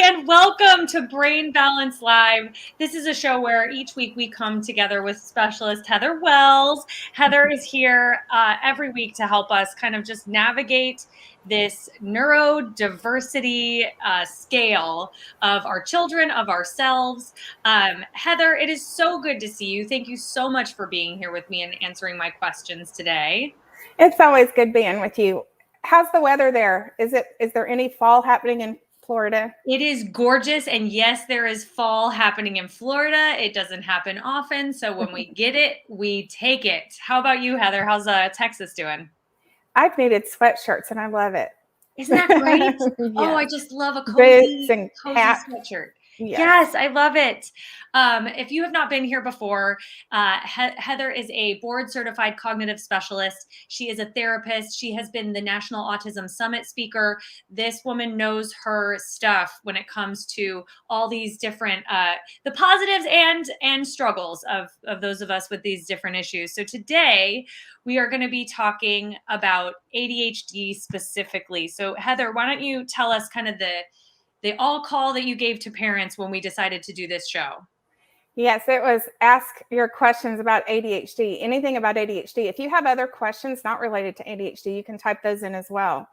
and welcome to Brain Balance Live. This is a show where each week we come together with specialist Heather Wells. Heather is here every week to help us kind of just navigate this neurodiversity scale of our children, of ourselves. Heather, it is so good to see you. Thank you so much for being here with me and answering my questions today. It's always good being with you. How's the weather there? Is there any fall happening in Florida? It is gorgeous. And yes, there is fall happening in Florida. It doesn't happen often. So when we get it, we take it. How about you, Heather? How's Texas doing? I've needed sweatshirts and I love it. Isn't that great? Yes. Oh, I just love a cozy sweatshirt. Yes, I love it. If you have not been here before, Heather is a board-certified cognitive specialist. She is a therapist. She has been the National Autism Summit speaker. This woman knows her stuff when it comes to all these different, the positives and struggles of those of us with these different issues. So today, we are going to be talking about ADHD specifically. So Heather, why don't you tell us kind of the all call that you gave to parents when we decided to do this show? Yes, it was ask your questions about ADHD, anything about ADHD. If you have other questions not related to ADHD, you can type those in as well.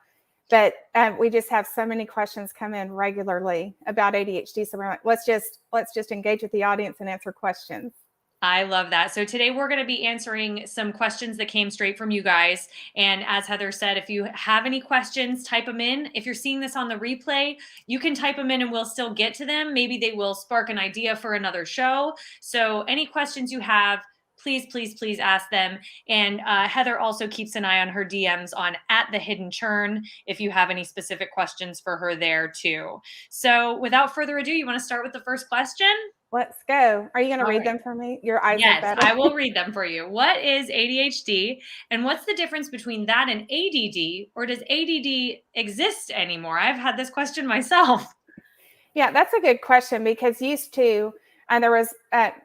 But we just have so many questions come in regularly about ADHD. So we're like, let's just engage with the audience and answer questions. I love that. So today we're going to be answering some questions that came straight from you guys. And as Heather said, if you have any questions, type them in. If you're seeing this on the replay, you can type them in and we'll still get to them. Maybe they will spark an idea for another show. So any questions you have, please ask them. And Heather also keeps an eye on her DMs on @thehiddenchurn if you have any specific questions for her there too. So without further ado, you want to start with the first question? Let's go. Are you going to read them for me? Your eyes are better. Yes, I will read them for you. What is ADHD and what's the difference between that and ADD, or does ADD exist anymore? I've had this question myself. Yeah, that's a good question because used to, and there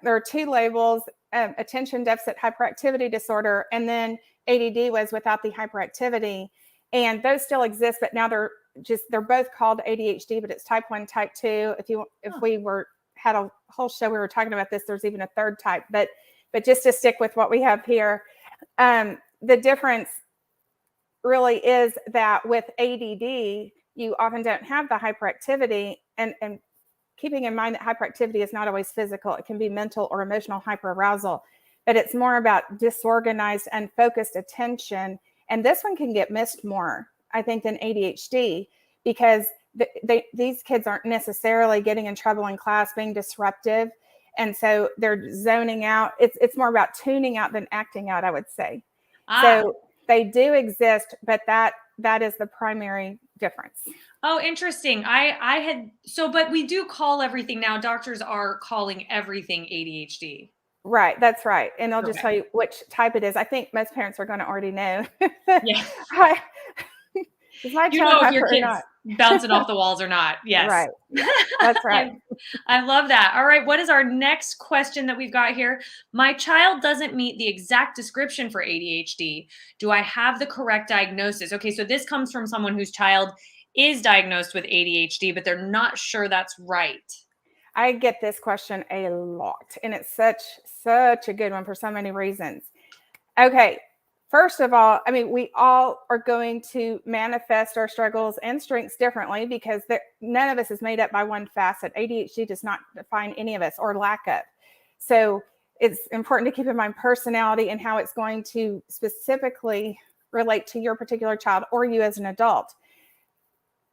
are two labels, attention deficit hyperactivity disorder, and then ADD was without the hyperactivity, and those still exist, but now they're both called ADHD, but it's type 1, type 2. If we had a whole show we were talking about this, there's even a third type, but just to stick with what we have here, the difference really is that with ADD, you often don't have the hyperactivity, and keeping in mind that hyperactivity is not always physical. It can be mental or emotional hyperarousal, but it's more about disorganized and focused attention. And this one can get missed more, I think, than ADHD, because these kids aren't necessarily getting in trouble in class, being disruptive. And so they're zoning out. It's more about tuning out than acting out, I would say. So they do exist, but that is the primary difference. Oh, interesting. But we do call everything now. Doctors are calling everything ADHD. Right. That's right. And they'll just tell you which type it is. I think most parents are going to already know. Yeah. Is my you know if your kid's bouncing off the walls or not. Yes. Right. Yeah, that's right. I love that. All right. What is our next question that we've got here? My child doesn't meet the exact description for ADHD. Do I have the correct diagnosis? Okay. So this comes from someone whose child is diagnosed with ADHD, but they're not sure that's right. I get this question a lot, and it's such a good one for so many reasons. Okay. First of all, I mean, we all are going to manifest our struggles and strengths differently because none of us is made up by one facet. ADHD does not define any of us or lack of. So it's important to keep in mind personality and how it's going to specifically relate to your particular child or you as an adult.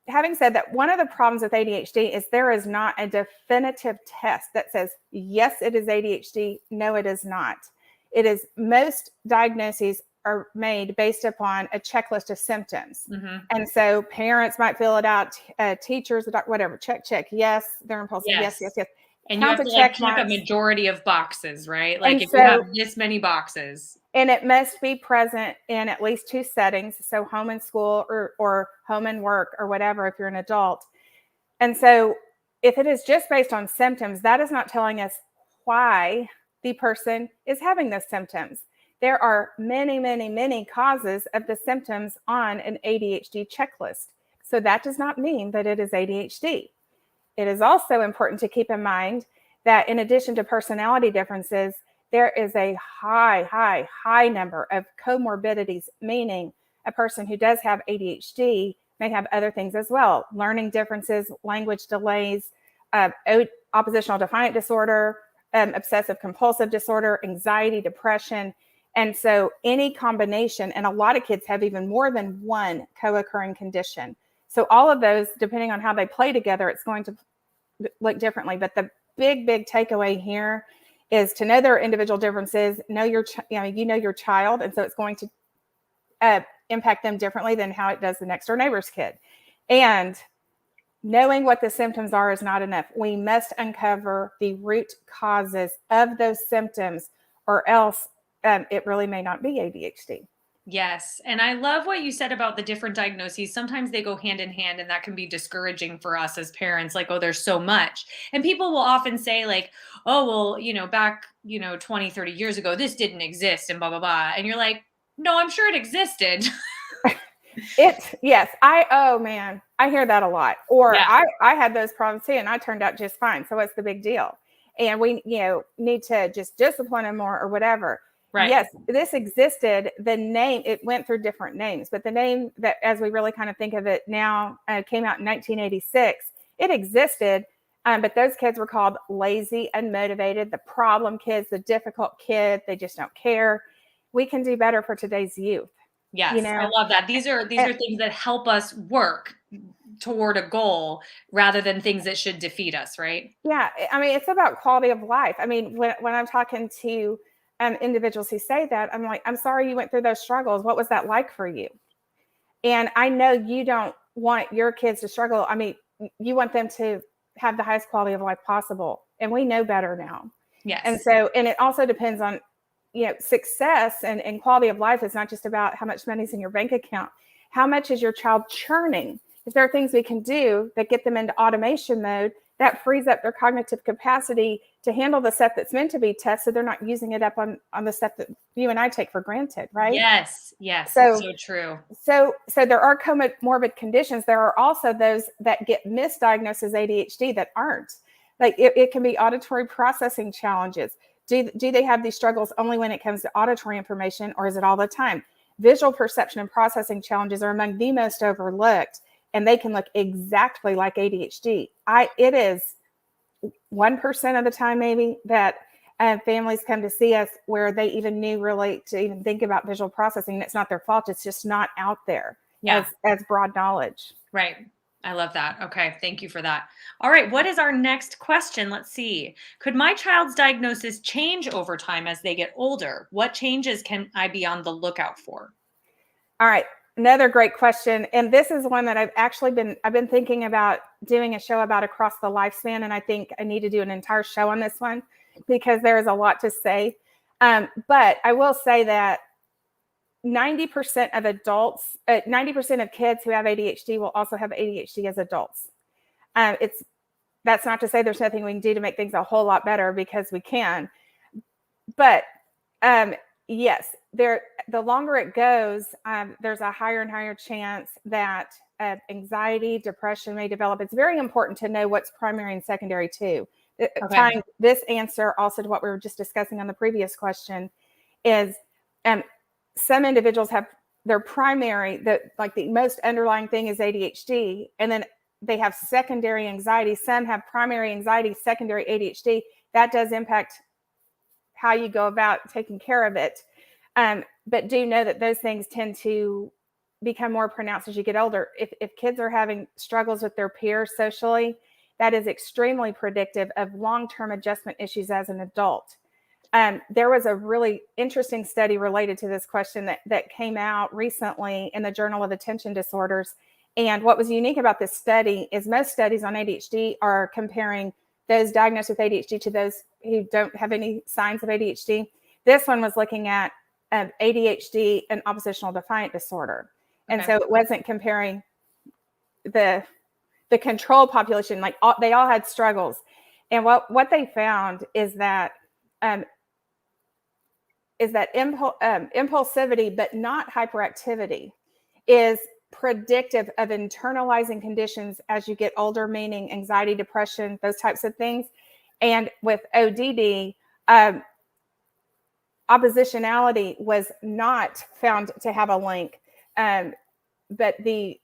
Having said that, one of the problems with ADHD is there is not a definitive test that says, yes, it is ADHD. No, it is not. It is most diagnoses are made based upon a checklist of symptoms. Mm-hmm. And so parents might fill it out, teachers, whatever, check, yes, they're impulsive, yes. And you have to check a majority of boxes, right? Like if you have this many boxes. And it must be present in at least 2 settings. So home and school or home and work or whatever, if you're an adult. And so if it is just based on symptoms, that is not telling us why the person is having those symptoms. There are many causes of the symptoms on an ADHD checklist. So that does not mean that it is ADHD. it is also important to keep in mind that in addition to personality differences, there is a high number of comorbidities, meaning a person who does have ADHD may have other things as well: learning differences, language delays, oppositional defiant disorder, obsessive compulsive disorder, anxiety, depression. And so any combination, and a lot of kids have even more than one co-occurring condition. So all of those, depending on how they play together, it's going to look differently. But the big takeaway here is to know there are individual differences, know your child, and so it's going to impact them differently than how it does the next door neighbor's kid. And knowing what the symptoms are is not enough. We must uncover the root causes of those symptoms, or else it really may not be ADHD. Yes. And I love what you said about the different diagnoses. Sometimes they go hand in hand, and that can be discouraging for us as parents. Like, oh, there's so much. And people will often say, like, oh, well, back, 20, 30 years ago, this didn't exist and blah, blah, blah. And you're like, no, I'm sure it existed. Yes. Oh man, I hear that a lot. Or yeah. I had those problems too, and I turned out just fine. So what's the big deal? And we, need to just discipline them more or whatever. Right. Yes, this existed. The name, it went through different names, but the name that, as we really kind of think of it now, came out in 1986. It existed, but those kids were called lazy, unmotivated, the problem kids, the difficult kid. They just don't care. We can do better for today's youth. Yes, I love that. These are things that help us work toward a goal rather than things that should defeat us, right? Yeah, I mean, it's about quality of life. I mean, when I'm talking to individuals who say that, I'm like, I'm sorry you went through those struggles. What was that like for you? And I know you don't want your kids to struggle. I mean, you want them to have the highest quality of life possible. And we know better now. Yes. And so, and it also depends on, success and quality of life is not just about how much money's in your bank account. How much is your child churning? If there are things we can do that get them into automation mode, that frees up their cognitive capacity to handle the stuff that's meant to be tough, so they're not using it up on the stuff that you and I take for granted, right? Yes, so true. So there are comorbid conditions. There are also those that get misdiagnosed as ADHD that aren't. Like it can be auditory processing challenges. Do they have these struggles only when it comes to auditory information, or is it all the time? Visual perception and processing challenges are among the most overlooked, and they can look exactly like ADHD. It is 1% of the time maybe that families come to see us where they even knew really to even think about visual processing. And it's not their fault. It's just not out there as broad knowledge. Right. I love that. Okay. Thank you for that. All right. What is our next question? Let's see. Could my child's diagnosis change over time as they get older? What changes can I be on the lookout for? All right. Another great question. And this is one that I've been thinking about doing a show about across the lifespan. And I think I need to do an entire show on this one because there is a lot to say. But I will say that 90% of adults, 90% of kids who have ADHD will also have ADHD as adults. That's not to say there's nothing we can do to make things a whole lot better, because we can. But yes, the longer it goes, there's a higher and higher chance that anxiety, depression may develop. It's very important to know what's primary and secondary too. Okay. Tying this answer also to what we were just discussing on the previous question is some individuals have their primary, the most underlying thing is ADHD, and then they have secondary anxiety. Some have primary anxiety, secondary ADHD. That does impact how you go about taking care of it. But do know that those things tend to become more pronounced as you get older. If kids are having struggles with their peers socially, that is extremely predictive of long-term adjustment issues as an adult. There was a really interesting study related to this question that came out recently in the Journal of Attention Disorders. And what was unique about this study is most studies on ADHD are comparing those diagnosed with ADHD to those who don't have any signs of ADHD. This one was looking at ADHD and oppositional defiant disorder. And so it wasn't comparing the control population, they all had struggles. And what they found is that impulsivity, but not hyperactivity, is predictive of internalizing conditions as you get older, meaning anxiety, depression, those types of things. And with ODD, oppositionality was not found to have a link, but the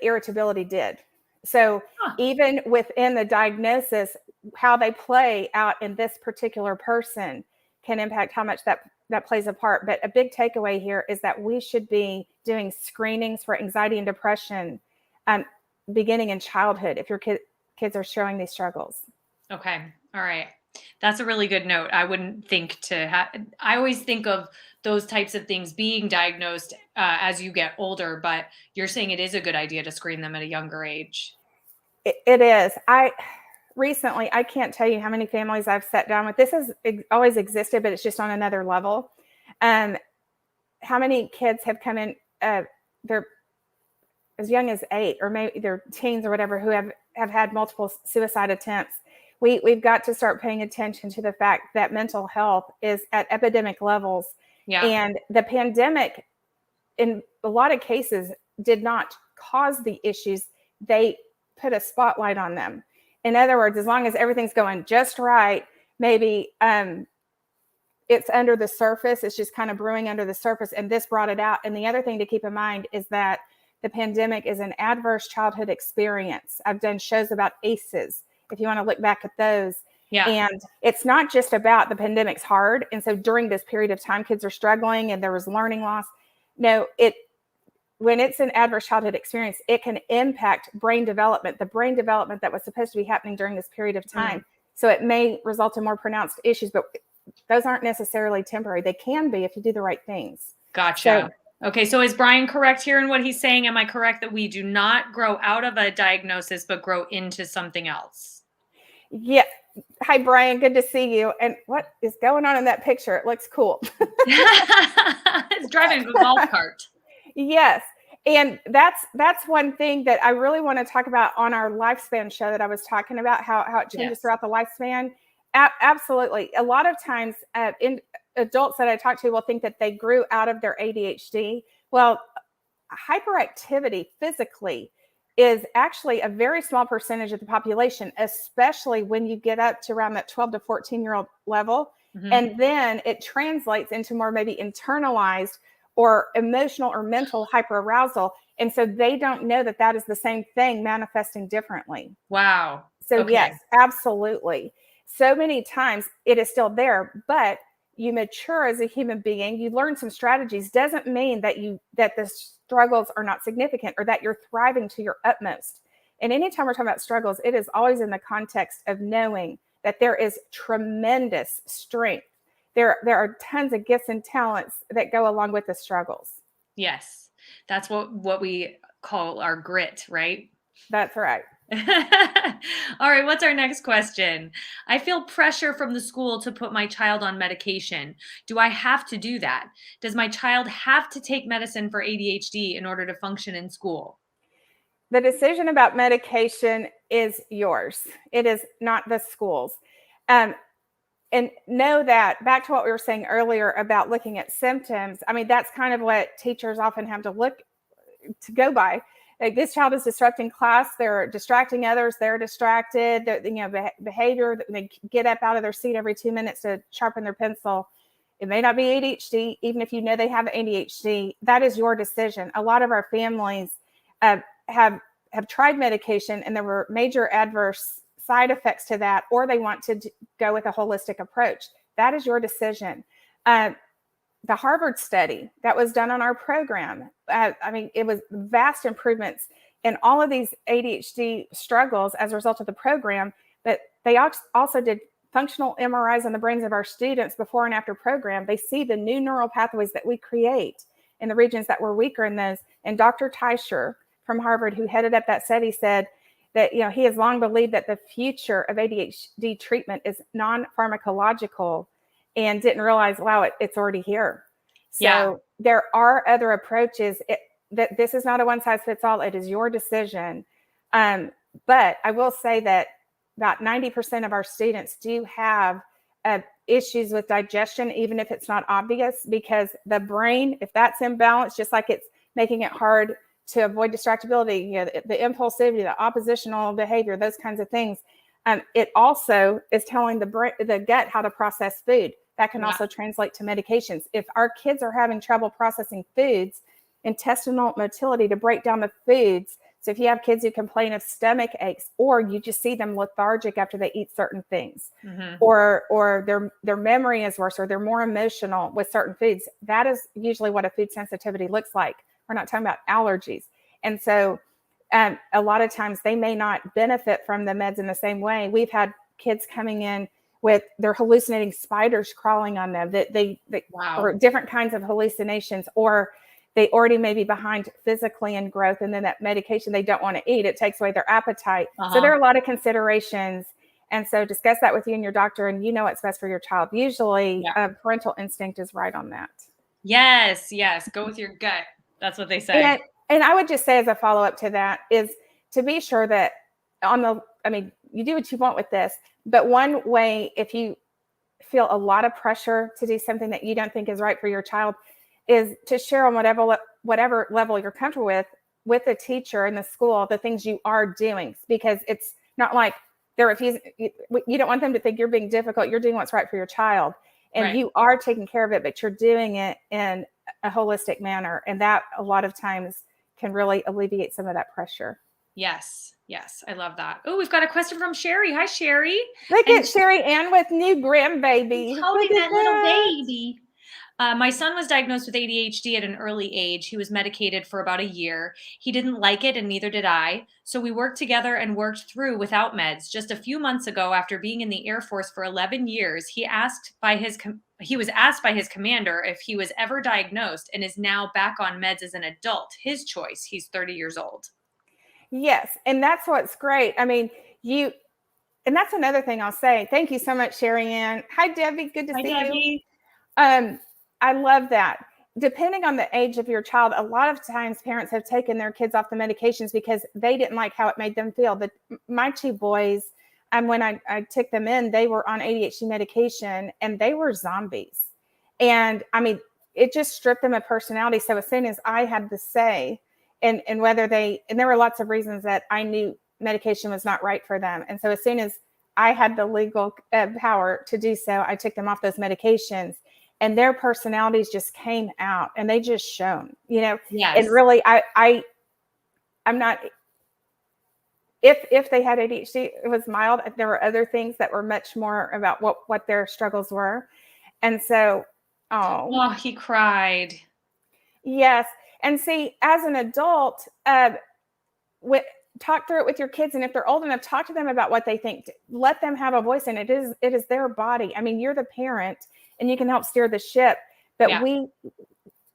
irritability did. So even within the diagnosis, how they play out in this particular person can impact how much that plays a part. But a big takeaway here is that we should be doing screenings for anxiety and depression beginning in childhood if your kids are showing these struggles. Okay. All right. That's a really good note. I wouldn't think I always think of those types of things being diagnosed as you get older, but you're saying it is a good idea to screen them at a younger age. It is. Recently, I can't tell you how many families I've sat down with. This has always existed, but it's just on another level. How many kids have come in, they're as young as 8, or maybe they're teens or whatever, who have had multiple suicide attempts. We've got to start paying attention to the fact that mental health is at epidemic levels. Yeah. And the pandemic, in a lot of cases, did not cause the issues. They put a spotlight on them. In other words, as long as everything's going just right, maybe it's under the surface. It's just kind of brewing under the surface, and this brought it out. And the other thing to keep in mind is that the pandemic is an adverse childhood experience. I've done shows about ACEs, if you want to look back at those. Yeah. And it's not just about the pandemic's hard, and so during this period of time, kids are struggling and there was learning loss. No, when it's an adverse childhood experience, it can impact brain development, the brain development that was supposed to be happening during this period of time. So it may result in more pronounced issues, but those aren't necessarily temporary. They can be if you do the right things. Gotcha. Okay, so is Brian correct here in what he's saying? Am I correct that we do not grow out of a diagnosis, but grow into something else? Yeah. Hi, Brian. Good to see you. And what is going on in that picture? It looks cool. It's driving a golf cart. Yes. And that's one thing that I really want to talk about on our lifespan show that I was talking about, how it changes throughout the lifespan. Absolutely. A lot of times in adults that I talk to will think that they grew out of their ADHD. Well, hyperactivity physically is actually a very small percentage of the population, especially when you get up to around that 12 to 14-year-old level. Mm-hmm. And then it translates into more maybe internalized or emotional or mental hyperarousal. And so they don't know that that is the same thing manifesting differently. Wow. So yes, absolutely. So many times it is still there, but you mature as a human being, you learn some strategies, doesn't mean that the struggles are not significant or that you're thriving to your utmost. And anytime we're talking about struggles, it is always in the context of knowing that there is tremendous strength. There are tons of gifts and talents that go along with the struggles. Yes. That's what we call our grit, right? That's right. All right, what's our next question? I feel pressure from the school to put my child on medication. Do I have to do that? Does my child have to take medicine for ADHD in order to function in school? The decision about medication is yours. It is not the school's. And know that, back to what we were saying earlier about looking at symptoms, I mean, that's kind of what teachers often have to go by. Like, this child is disrupting class, they're distracting others, they're distracted, behavior, they get up out of their seat every 2 minutes to sharpen their pencil. It may not be ADHD, even if you know they have ADHD, that is your decision. A lot of our families have tried medication and there were major adverse side effects to that, or they want to go with a holistic approach. That is your decision. The Harvard study that was done on our program, it was vast improvements in all of these ADHD struggles as a result of the program, but they also did functional MRIs on the brains of our students before and after program. They see the new neural pathways that we create in the regions that were weaker in those. And Dr. Teicher from Harvard, who headed up that study, said that he has long believed that the future of ADHD treatment is non-pharmacological, and didn't realize, wow, it's already here. So there are other approaches. That this is not a one-size-fits-all. It is your decision. But I will say that about 90% of our students do have issues with digestion, even if it's not obvious, because the brain, if that's imbalanced, just like it's making it hard to avoid distractibility, the impulsivity, the oppositional behavior, those kinds of things. It also is telling the gut how to process food. That can also translate to medications. If our kids are having trouble processing foods, intestinal motility to break down the foods. So if you have kids who complain of stomach aches, or you just see them lethargic after they eat certain things, or their memory is worse, or they're more emotional with certain foods, that is usually what a food sensitivity looks like. We're not talking about allergies. And so a lot of times they may not benefit from the meds in the same way. We've had kids coming in with they're hallucinating spiders crawling on them, that they or different kinds of hallucinations, or they already may be behind physically in growth, and then that medication they don't want to eat, it takes away their appetite. So there are a lot of considerations. And so discuss that with you and your doctor, and you know what's best for your child. Usually parental instinct is right on that. Yes. Go with your gut. That's what they say. And I would just say, as a follow-up to that, is to be sure that you do what you want with this, but one way, if you feel a lot of pressure to do something that you don't think is right for your child, is to share on whatever level you're comfortable with the teacher in the school, the things you are doing, because it's not like they're refusing. You don't want them to think you're being difficult. You're doing what's right for your child, and you are taking care of it, but you're doing it in a holistic manner. And that a lot of times can really alleviate some of that pressure. Yes. I love that. Oh, we've got a question from Sherry. Hi, Sherry. Look at Sherry Ann with new grandbaby. Holding that little baby. My son was diagnosed with ADHD at an early age. He was medicated for about a year. He didn't like it, and neither did I. So we worked together and worked through without meds. Just a few months ago, after being in the Air Force for 11 years, he was asked by his commander if he was ever diagnosed, and is now back on meds as an adult. His choice. He's 30 years old. Yes, and that's what's great. I mean, and that's another thing I'll say. Thank you so much, Sherry Ann. Hi, Debbie. Good to see you. I love that. Depending on the age of your child, a lot of times parents have taken their kids off the medications because they didn't like how it made them feel. But my two boys, when I took them in, they were on ADHD medication, and they were zombies. And I mean, it just stripped them of personality. So as soon as I had the say, and whether and there were lots of reasons that I knew medication was not right for them. And so as soon as I had the legal power to do so, I took them off those medications, and their personalities just came out, and they just shone, Yes. And really, I'm not, if they had ADHD, it was mild. There were other things that were much more about what their struggles were. And so, he cried. Yes. And see, as an adult, talk through it with your kids. And if they're old enough, talk to them about what they think. Let them have a voice. And it is their body. I mean, you're the parent, and you can help steer the ship. But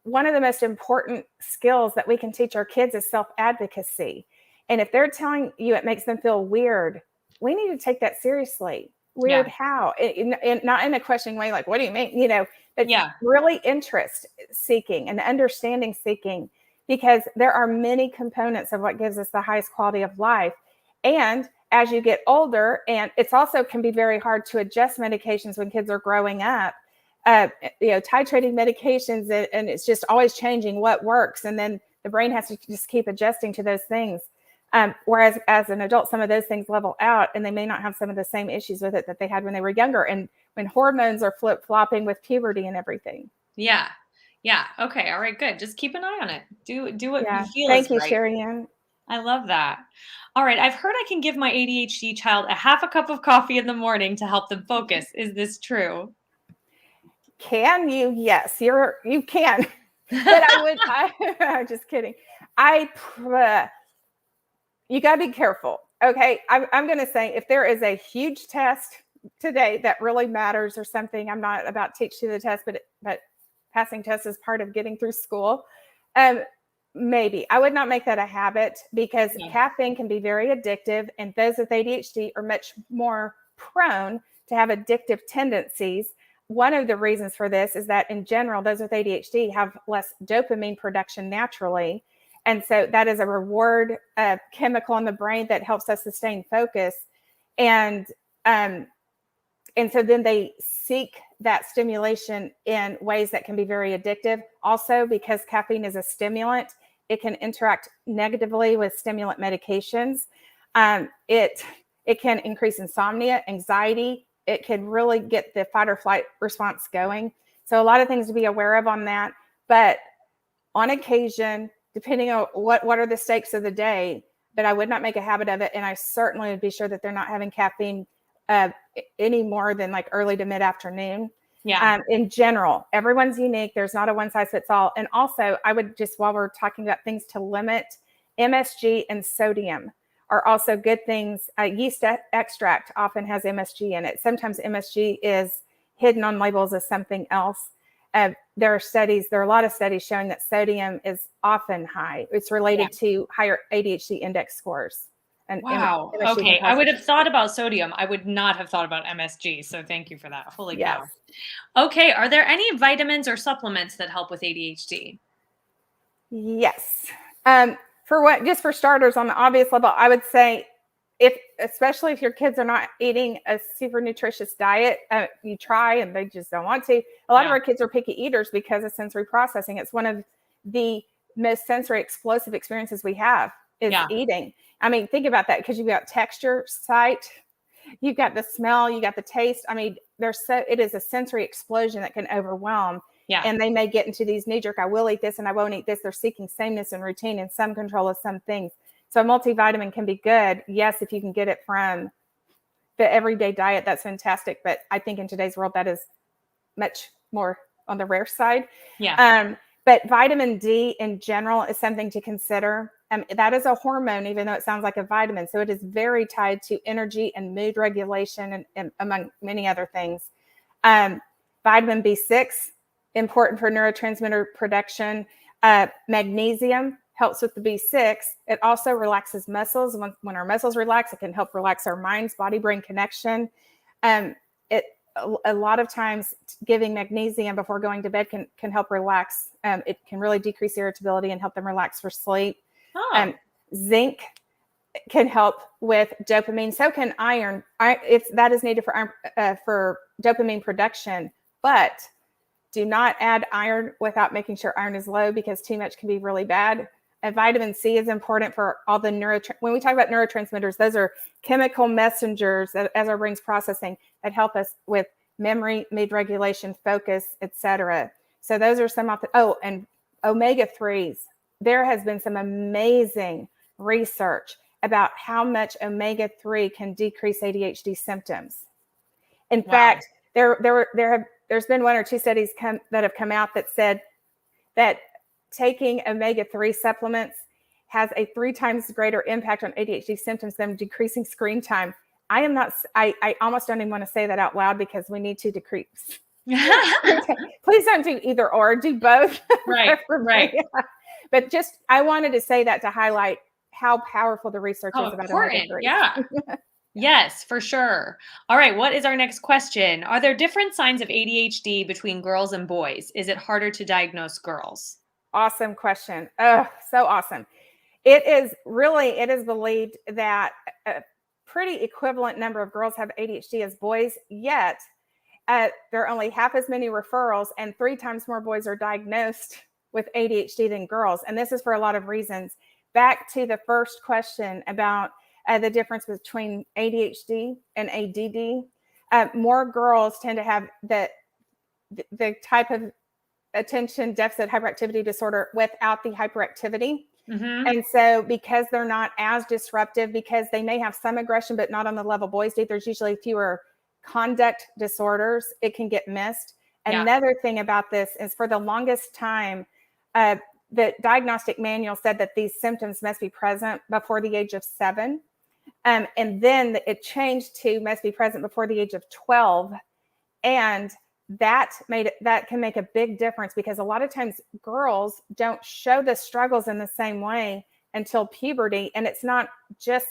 one of the most important skills that we can teach our kids is self-advocacy. And if they're telling you it makes them feel weird, we need to take that seriously. Weird how? Not in a questioning way, like, what do you mean? But really interest seeking and understanding seeking, because there are many components of what gives us the highest quality of life. And as you get older, and it's also can be very hard to adjust medications when kids are growing up, titrating medications, and it's just always changing what works. And then the brain has to just keep adjusting to those things. Whereas as an adult, some of those things level out, and they may not have some of the same issues with it that they had when they were younger, and when hormones are flip-flopping with puberty and everything. Yeah. Okay. All right. Good. Just keep an eye on it. Do what you feel. Thank you, right. Sherry Ann. I love that. All right. I've heard I can give my ADHD child a half a cup of coffee in the morning to help them focus. Is this true? Can you? Yes, you can. But I'm just kidding. You got to be careful. Okay. I'm going to say, if there is a huge test today that really matters or something, I'm not about to teach you the test, but passing tests is part of getting through school. Maybe I would not make that a habit, because caffeine can be very addictive, and those with ADHD are much more prone to have addictive tendencies. One of the reasons for this is that in general, those with ADHD have less dopamine production naturally. And so that is a reward chemical in the brain that helps us sustain focus. And so then they seek that stimulation in ways that can be very addictive. Also, because caffeine is a stimulant, It can interact negatively with stimulant medications. It can increase insomnia, anxiety. It can really get the fight or flight response going. So a lot of things to be aware of on that. But on occasion, depending on what are the stakes of the day, but I would not make a habit of it. And I certainly would be sure that they're not having caffeine any more than like early to mid-afternoon. Yeah. In general, everyone's unique. There's not a one size fits all. And also, I would just, while we're talking about things to limit, MSG and sodium are also good things. Yeast extract often has MSG in it. Sometimes MSG is hidden on labels as something else. There are a lot of studies showing that sodium is often high. It's related to higher ADHD index scores. And wow. Okay. I would have thought about sodium. I would not have thought about MSG. So thank you for that. Holy cow. Okay. Are there any vitamins or supplements that help with ADHD? Yes. Just for starters, on the obvious level, I would say especially if your kids are not eating a super nutritious diet, you try and they just don't want to. A lot of our kids are picky eaters because of sensory processing. It's one of the most sensory explosive experiences we have is eating. I mean, think about that, because you've got texture, sight, you've got the smell, you got the taste. I mean, it is a sensory explosion that can overwhelm. Yeah. And they may get into these knee-jerk, I will eat this and I won't eat this. They're seeking sameness and routine and some control of some things. So a multivitamin can be good. Yes, if you can get it from the everyday diet, that's fantastic. But I think in today's world, that is much more on the rare side. Yeah. But vitamin D in general is something to consider. That is a hormone, even though it sounds like a vitamin. So it is very tied to energy and mood regulation and among many other things. Vitamin B6, important for neurotransmitter production. Magnesium helps with the B6. It also relaxes muscles. When our muscles relax, it can help relax our minds, body-brain connection. A lot of times giving magnesium before going to bed can help relax. It can really decrease irritability and help them relax for sleep. Zinc can help with dopamine. So can iron. That is needed for dopamine production, but do not add iron without making sure iron is low, because too much can be really bad. And vitamin C is important for all the when we talk about neurotransmitters, those are chemical messengers that, as our brain's processing, that help us with memory, mood regulation, focus, etc. So those are some of the, and omega-3s. There has been some amazing research about how much omega-3 can decrease ADHD symptoms. In fact, there's been one or two studies that have come out that said that taking omega-3 supplements has a 3 times greater impact on ADHD symptoms than decreasing screen time. I almost don't even want to say that out loud, because we need to decrease. Please don't do either or, do both. Right. But I wanted to say that to highlight how powerful the research is about omega-3. Yeah. Yes, for sure. All right. What is our next question? Are there different signs of ADHD between girls and boys? Is it harder to diagnose girls? Awesome question. Oh, so awesome. It is believed that a pretty equivalent number of girls have ADHD as boys, yet there are only half as many referrals and 3 times more boys are diagnosed with ADHD than girls. And this is for a lot of reasons. Back to the first question about the difference between ADHD and ADD. More girls tend to have the type of attention deficit hyperactivity disorder without the hyperactivity. Mm-hmm. And so because they're not as disruptive, because they may have some aggression, but not on the level boys do, there's usually fewer conduct disorders. It can get missed. Another thing about this is, for the longest time, the diagnostic manual said that these symptoms must be present before the age of 7. And then it changed to must be present before the age of 12. And that can make a big difference, because a lot of times girls don't show the struggles in the same way until puberty. And it's not just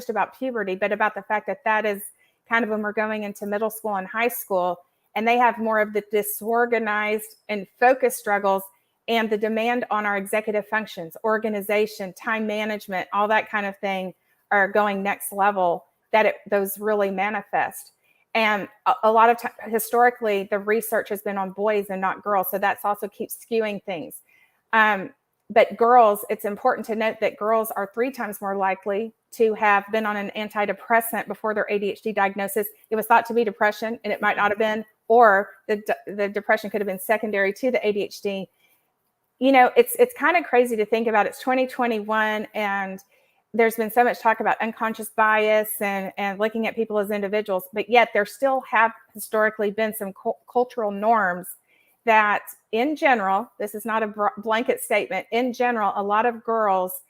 about puberty, but about the fact that is kind of when we're going into middle school and high school, and they have more of the disorganized and focus struggles, and the demand on our executive functions, organization, time management, all that kind of thing are going next level, those really manifest. And a lot of historically, the research has been on boys and not girls. So that's also keeps skewing things. But girls, it's important to note that girls are 3 times more likely to have been on an antidepressant before their ADHD diagnosis. It was thought to be depression, and it might not have been, or the depression could have been secondary to the ADHD. It's kind of crazy to think about. It's 2021, and there's been so much talk about unconscious bias and looking at people as individuals, but yet there still have historically been some cultural norms that, in general, this is not a blanket statement, in general, a lot of girls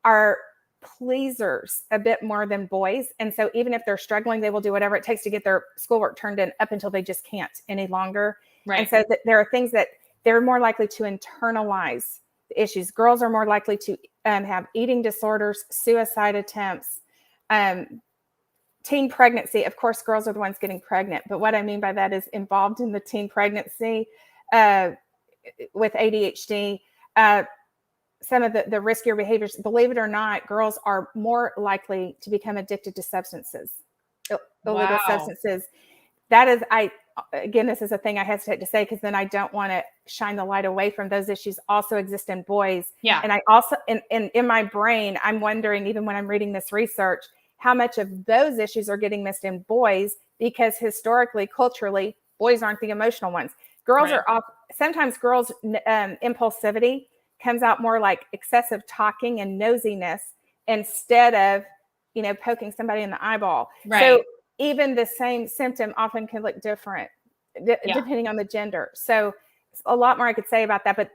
are pleasers a bit more than boys. And so even if they're struggling, they will do whatever it takes to get their schoolwork turned in up until they just can't any longer. Right. And so there are things that they're more likely to internalize the issues. Girls are more likely to have eating disorders, suicide attempts, teen pregnancy. Of course, girls are the ones getting pregnant. But what I mean by that is involved in the teen pregnancy with ADHD, some of the riskier behaviors. Believe it or not, girls are more likely to become addicted to substances, illegal substances. That is, again, this is a thing I hesitate to say because then I don't want to shine the light away from those issues also exist in boys. Yeah. And I also, in my brain, I'm wondering, even when I'm reading this research, how much of those issues are getting missed in boys because historically, culturally, boys aren't the emotional ones. Girls are off. Sometimes girls' impulsivity comes out more like excessive talking and nosiness instead of, poking somebody in the eyeball. Right. So even the same symptom often can look different depending on the gender. So a lot more I could say about that, but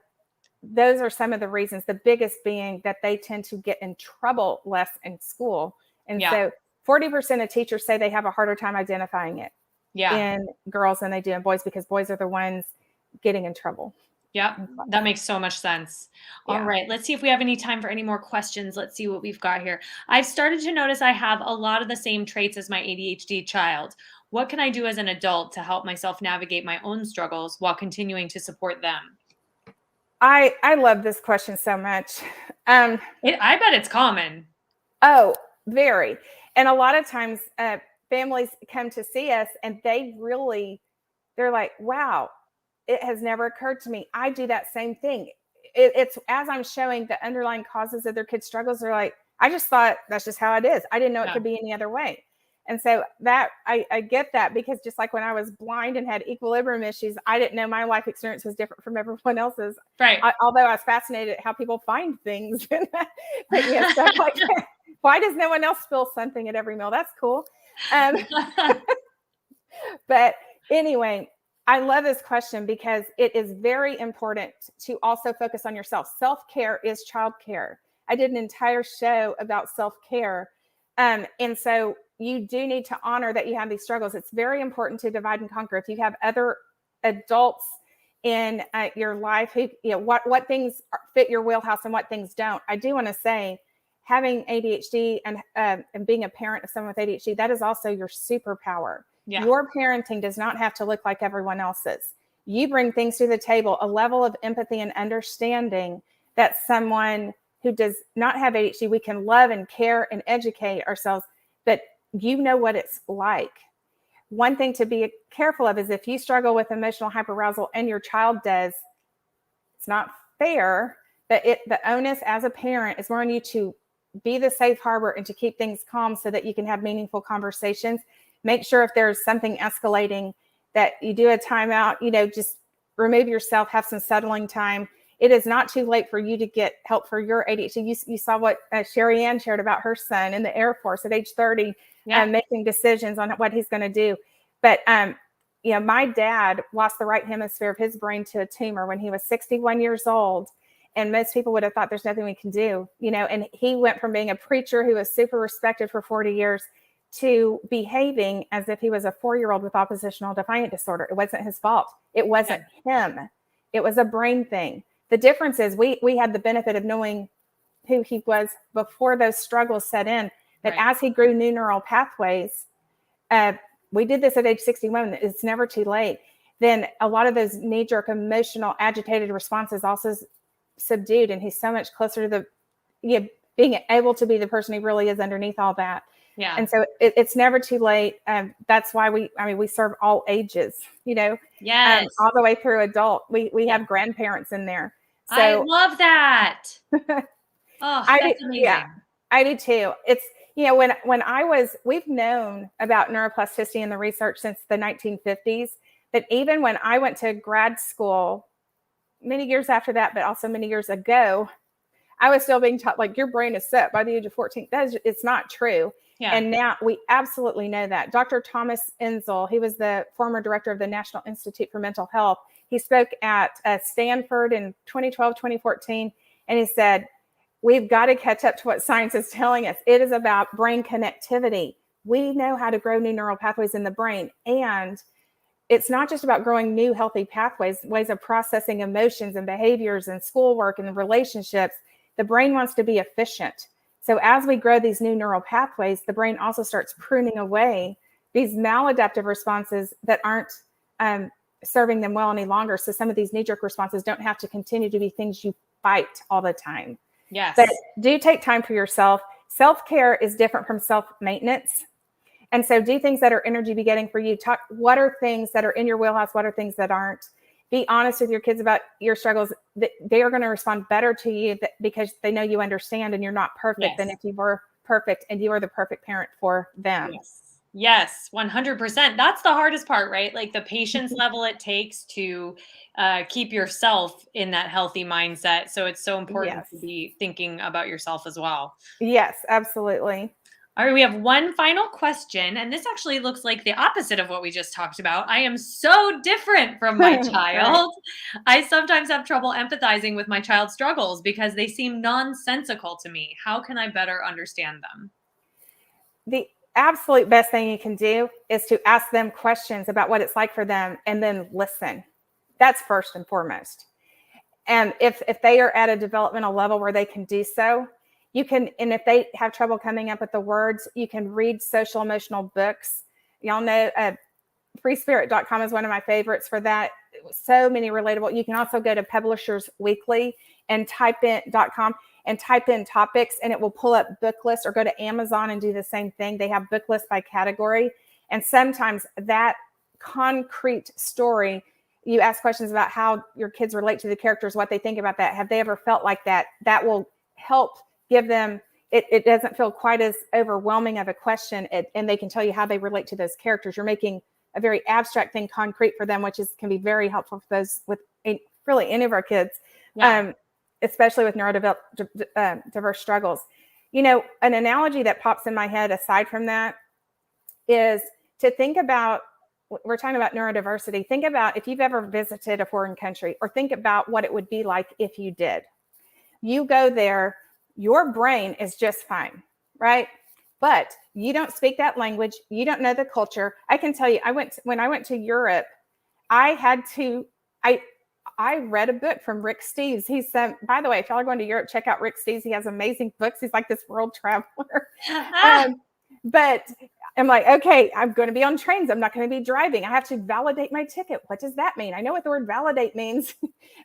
those are some of the reasons, the biggest being that they tend to get in trouble less in school. And so 40% of teachers say they have a harder time identifying it in girls than they do in boys because boys are the ones getting in trouble. Yeah, that makes so much sense. All right, let's see if we have any time for any more questions. Let's see what we've got here. I've started to notice I have a lot of the same traits as my ADHD child. What can I do as an adult to help myself navigate my own struggles while continuing to support them? I love this question so much. I bet it's common. Oh, very. And a lot of times families come to see us and they're like, wow, it has never occurred to me. I do that same thing. It's as I'm showing the underlying causes of their kids' struggles, they're like, I just thought that's just how it is. I didn't know it could be any other way. And so that I get that because just like when I was blind and had equilibrium issues, I didn't know my life experience was different from everyone else's. Right. Although I was fascinated at how people find things. But stuff like that. Why does no one else spill something at every meal? That's cool. But anyway, I love this question because it is very important to also focus on yourself. Self-care is childcare. I did an entire show about self-care. And so you do need to honor that you have these struggles. It's very important to divide and conquer. If you have other adults in your life who, what things fit your wheelhouse and what things don't. I do want to say having ADHD and being a parent of someone with ADHD, that is also your superpower. Yeah. Your parenting does not have to look like everyone else's. You bring things to the table, a level of empathy and understanding that someone who does not have ADHD, we can love and care and educate ourselves, but you know what it's like. One thing to be careful of is if you struggle with emotional hyperarousal and your child does, it's not fair, but the onus as a parent is more on you to be the safe harbor and to keep things calm so that you can have meaningful conversations. Make sure if there's something escalating that you do a timeout, just remove yourself, have some settling time. It is not too late for you to get help for your ADHD. You saw what Sherry Ann shared about her son in the Air Force at age 30, making decisions on what he's going to do. But, my dad lost the right hemisphere of his brain to a tumor when he was 61 years old. And most people would have thought there's nothing we can do, and he went from being a preacher who was super respected for 40 years to behaving as if he was a 4-year-old with oppositional defiant disorder. It wasn't his fault. It wasn't him. It was a brain thing. The difference is we had the benefit of knowing who he was before those struggles set in. But as he grew new neural pathways, we did this at age 61. It's never too late. Then a lot of those knee-jerk emotional agitated responses also subdued. And he's so much closer to being able to be the person he really is underneath all that. Yeah. And so it's never too late. That's why we serve all ages, all the way through adult. We have grandparents in there. I love that. Oh, that's amazing. Yeah, I do too. It's, we've known about neuroplasticity in the research since the 1950s, but even when I went to grad school many years after that, but also many years ago, I was still being taught, like, your brain is set by the age of 14. It's not true. Yeah. And now we absolutely know that. Dr. Thomas Enzel, he was the former director of the National Institute for Mental Health. He spoke at Stanford in 2012, 2014, and he said, we've got to catch up to what science is telling us. It is about brain connectivity. We know how to grow new neural pathways in the brain. And it's not just about growing new healthy pathways, ways of processing emotions and behaviors and schoolwork and relationships. The brain wants to be efficient. So as we grow these new neural pathways, the brain also starts pruning away these maladaptive responses that aren't serving them well any longer. So some of these knee-jerk responses don't have to continue to be things you fight all the time. Yes. But do take time for yourself. Self-care is different from self-maintenance. And so do things that are energy begetting for you. Talk, what are things that are in your wheelhouse? What are things that aren't? Be honest with your kids about your struggles. They are going to respond better to you because they know you understand and you're not perfect than if you were perfect and you are the perfect parent for them. Yes, 100%. That's the hardest part, right? Like the patience level it takes to keep yourself in that healthy mindset. So it's so important to be thinking about yourself as well. Yes, absolutely. All right, we have one final question, and this actually looks like the opposite of what we just talked about. I am so different from my child. Right. I sometimes have trouble empathizing with my child's struggles because they seem nonsensical to me. How can I better understand them? The absolute best thing you can do is to ask them questions about what it's like for them and then listen. That's first and foremost. And if they are at a developmental level where they can do so, you can, and if they have trouble coming up with the words, you can read social emotional books. Y'all know freespirit.com is one of my favorites for that. So many relatable. You can also go to Publishers Weekly and type in.com and type in topics, and it will pull up book lists, or go to Amazon and do the same thing. They have book lists by category. And sometimes that concrete story, you ask questions about how your kids relate to the characters, what they think about that. Have they ever felt like that? That will help give them, it doesn't feel quite as overwhelming of a question, and they can tell you how they relate to those characters. You're making a very abstract thing concrete for them, which can be very helpful for those with really any of our kids, especially with neurodiverse struggles. You know, an analogy that pops in my head aside from that is to think about, we're talking about neurodiversity. Think about if you've ever visited a foreign country, or think about what it would be like if you did. You go there, your brain is just fine, right? But you don't speak that language. You don't know the culture. I can tell you, when I went to Europe, I read a book from Rick Steves. He's, by the way, if y'all are going to Europe, check out Rick Steves. He has amazing books. He's like this world traveler. But I'm like, okay, I'm going to be on trains. I'm not going to be driving. I have to validate my ticket. What does that mean? I know what the word validate means,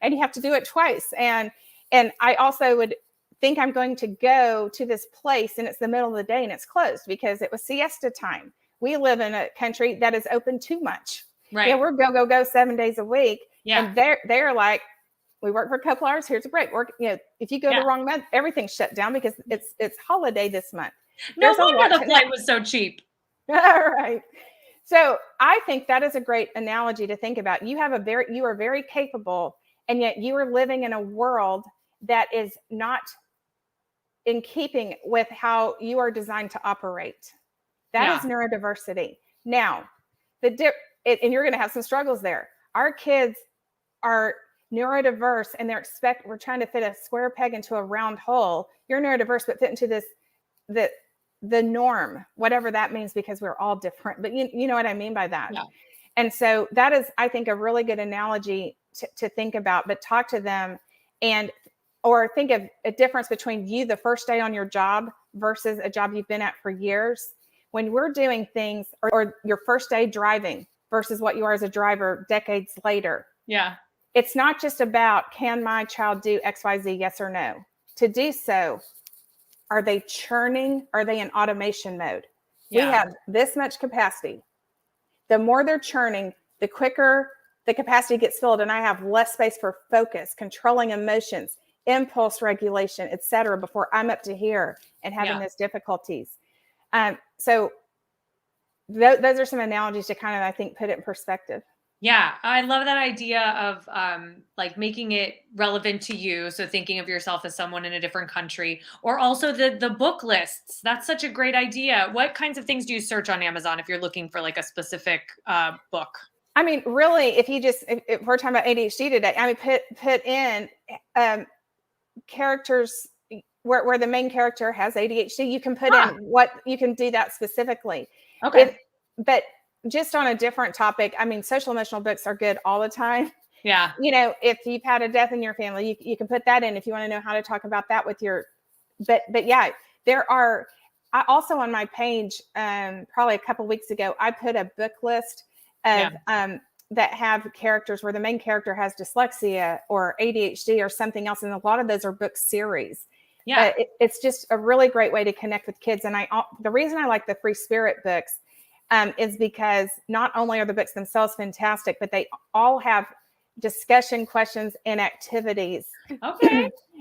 and you have to do it twice. And I also would think I'm going to go to this place, and it's the middle of the day and it's closed because it was siesta time. We live in a country that is open too much. Right. Yeah, we're go 7 days a week. Yeah. And they're like, we work for a couple hours. Here's a break. If you go the wrong month, everything's shut down because it's holiday this month. No wonder the flight was so cheap. All right. So I think that is a great analogy to think about. You are very capable, and yet you are living in a world that is not in keeping with how you are designed to operate. That is neurodiversity. Now, and you're going to have some struggles there. Our kids are neurodiverse, and we're trying to fit a square peg into a round hole. You're neurodiverse, but fit into the norm, whatever that means, because we're all different. But you know what I mean by that. Yeah. And so that is, I think, a really good analogy to think about. But talk to them, or think of a difference between you the first day on your job versus a job you've been at for years. When we're doing things, or your first day driving versus what you are as a driver decades later. Yeah. It's not just about, can my child do X, Y, Z, yes or no? To do so, are they churning? Are they in automation mode? Yeah. We have this much capacity. The more they're churning, the quicker the capacity gets filled and I have less space for focus, controlling emotions, impulse regulation, etc., before I'm up to here and having those difficulties. So those are some analogies to kind of, I think, put it in perspective. Yeah, I love that idea of like making it relevant to you. So thinking of yourself as someone in a different country, or also the book lists. That's such a great idea. What kinds of things do you search on Amazon if you're looking for like a specific book? I mean, really, if we're talking about ADHD today, I mean, put in characters where the main character has ADHD. You can put in what you can do that specifically. Okay. But just on a different topic, I mean, social emotional books are good all the time. Yeah. You know, if you've had a death in your family, you can put that in if you want to know how to talk about that with your, but yeah, there are, I also on my page, probably a couple of weeks ago, I put a book list of, that have characters where the main character has dyslexia or ADHD or something else. And a lot of those are book series. Yeah. But it's just a really great way to connect with kids. And the reason I like the Free Spirit books is because not only are the books themselves fantastic, but they all have discussion questions and activities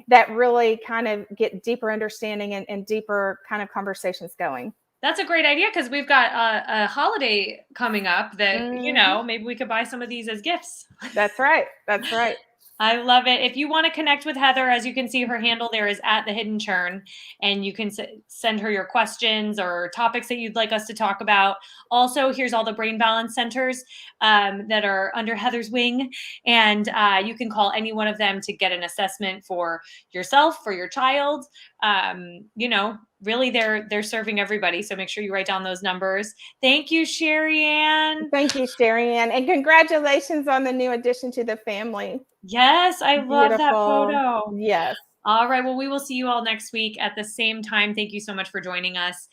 that really kind of get deeper understanding and deeper kind of conversations going. That's a great idea, because we've got a holiday coming up that, you know, maybe we could buy some of these as gifts. That's right. That's right. I love it. If you want to connect with Heather, as you can see, her handle there is @thehiddenchurn, and you can send her your questions or topics that you'd like us to talk about. Also, here's all the brain balance centers that are under Heather's wing, and you can call any one of them to get an assessment for yourself, for your child. You know, really, they're serving everybody. So make sure you write down those numbers. Thank you, Sherry Ann. Thank you, Sherry Ann, and congratulations on the new addition to the family. Yes, I love that photo. Yes. All right. Well, we will see you all next week at the same time. Thank you so much for joining us.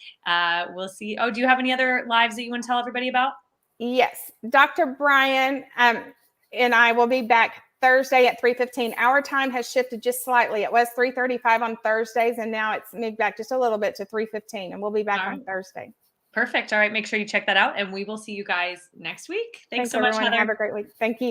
We'll see. Oh, do you have any other lives that you want to tell everybody about? Yes. Dr. Brian and I will be back Thursday at 3:15. Our time has shifted just slightly. It was 3:35 on Thursdays, and now it's moved back just a little bit to 3:15, and we'll be back on Thursday. Perfect. All right. Make sure you check that out, and we will see you guys next week. Thanks so much, everyone. Heather. Have a great week. Thank you.